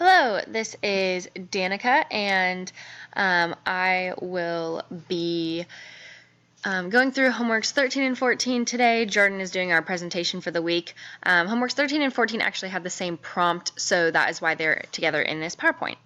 Hello, this is Danica, and I will be going through homeworks 13 and 14 today. Jordan is doing our presentation for the week. Homeworks 13 and 14 actually have the same prompt, so that is why they're together in this PowerPoint.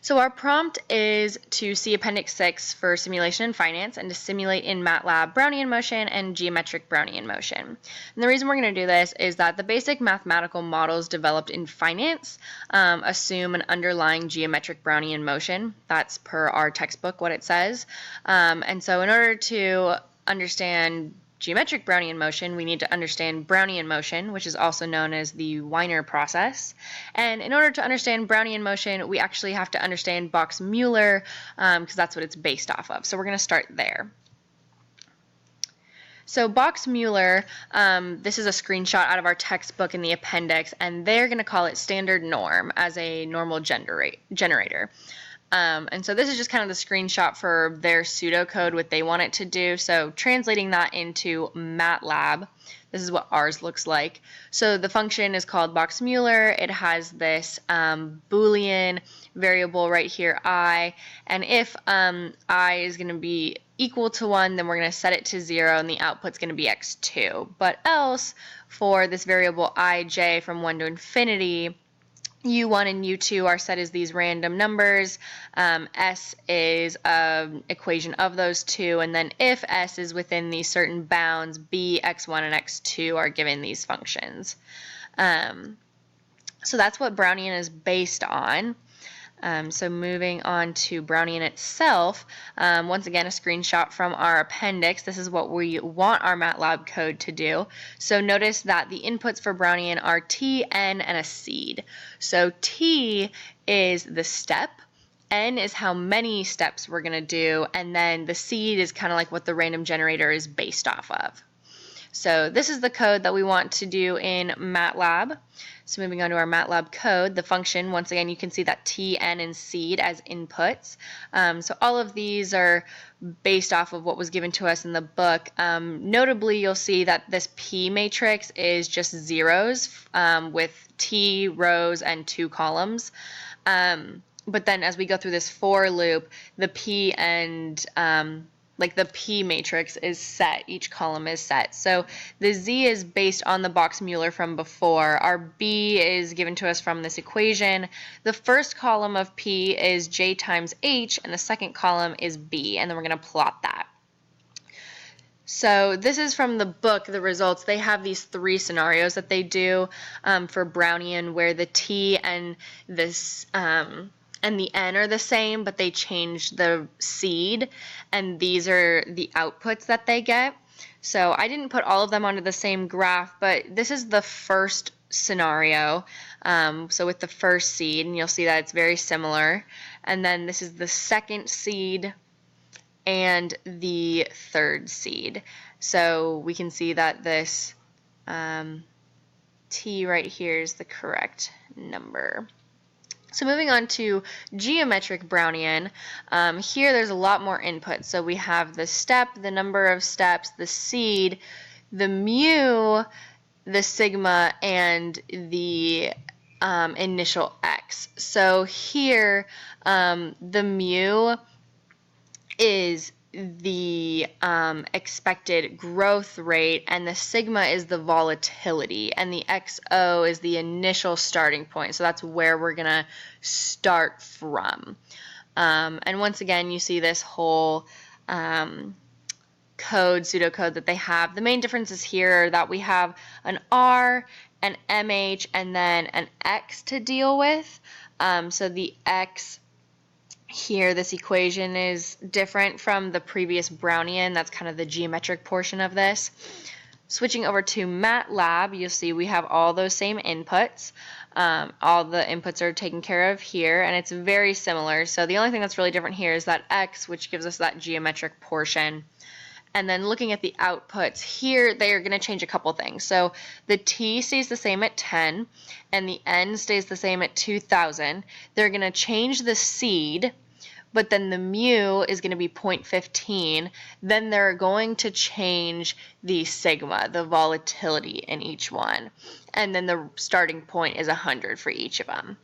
So our prompt is to see Appendix 6 for simulation and finance and to simulate in MATLAB Brownian motion and geometric Brownian motion. And the reason we're going to do this is that the basic mathematical models developed in finance assume an underlying geometric Brownian motion. That's per our textbook what it says. And so in order to understand geometric Brownian motion, we need to understand Brownian motion, which is also known as the Wiener process. And in order to understand Brownian motion, we actually have to understand Box-Mueller because that's what it's based off of. So we're going to start there. So Box-Mueller, this is a screenshot out of our textbook in the appendix, and they're going to call it standard norm as a normal generator. And so this is just kind of the screenshot for their pseudocode, what they want it to do. So translating that into MATLAB, this is what ours looks like. So the function is called Box-Mueller. It has this Boolean variable right here, I. And if I is going to be equal to 1, then we're going to set it to 0, and the output's going to be x2. But else, for this variable ij from 1 to infinity, u1 and u2 are set as these random numbers. S is an equation of those two, and then if S is within these certain bounds, B, x1, and x2 are given these functions. So that's what Brownian is based on. So moving on to Brownian itself, once again a screenshot from our appendix. This is what we want our MATLAB code to do. So notice that the inputs for Brownian are T, N, and a seed. So T is the step, N is how many steps we're going to do, and then the seed is kind of like what the random generator is based off of. So this is the code that we want to do in MATLAB. So moving on to our MATLAB code, the function, once again, you can see that T, N, and seed as inputs. So all of these are based off of what was given to us in the book. Notably, you'll see that this P matrix is just zeros with T rows and 2 columns. But then as we go through this for loop, the P and the P matrix is set, each column is set. So the Z is based on the Box-Mueller from before. Our B is given to us from this equation. The first column of P is J times H, and the second column is B, and then we're going to plot that. So this is from the book, the results. They have these 3 scenarios that they do for Brownian, where the T and this and the N are the same, but they change the seed, and these are the outputs that they get. So I didn't put all of them onto the same graph, but this is the first scenario, so with the first seed, and you'll see that it's very similar. And then this is the second seed and the third seed. So we can see that this T right here is the correct number. So moving on to geometric Brownian, here there's a lot more input. So we have the step, the number of steps, the seed, the mu, the sigma, and the initial x. So here the mu is the expected growth rate, and the sigma is the volatility, and the XO is the initial starting point. So that's where we're going to start from. And once again, you see this whole pseudocode that they have. The main differences here are that we have an R, an MH, and then an X to deal with. So the X here, this equation is different from the previous Brownian. That's kind of the geometric portion of this. Switching over to MATLAB, you'll see we have all those same inputs. All the inputs are taken care of here, and it's very similar. So the only thing that's really different here is that X, which gives us that geometric portion. And then looking at the outputs here, they are going to change a couple things. So the T stays the same at 10, and the N stays the same at 2000. They're going to change the seed, but then the mu is going to be 0.15, then they're going to change the sigma, the volatility in each one. And then the starting point is 100 for each of them.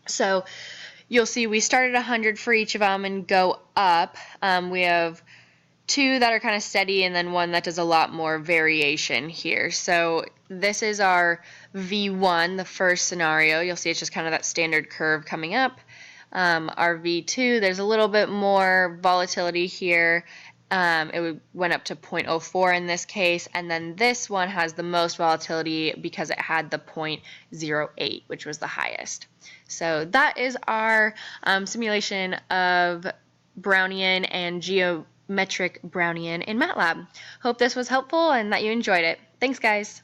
So you'll see we started 100 for each of them and go up. We have 2 that are kind of steady and then 1 that does a lot more variation here. So this is our V1, the first scenario. You'll see it's just kind of that standard curve coming up. Our V2, there's a little bit more volatility here. It went up to 0.04 in this case, and then this one has the most volatility because it had the 0.08, which was the highest. So that is our simulation of Brownian and geometric Brownian in MATLAB. Hope this was helpful and that you enjoyed it. Thanks, guys.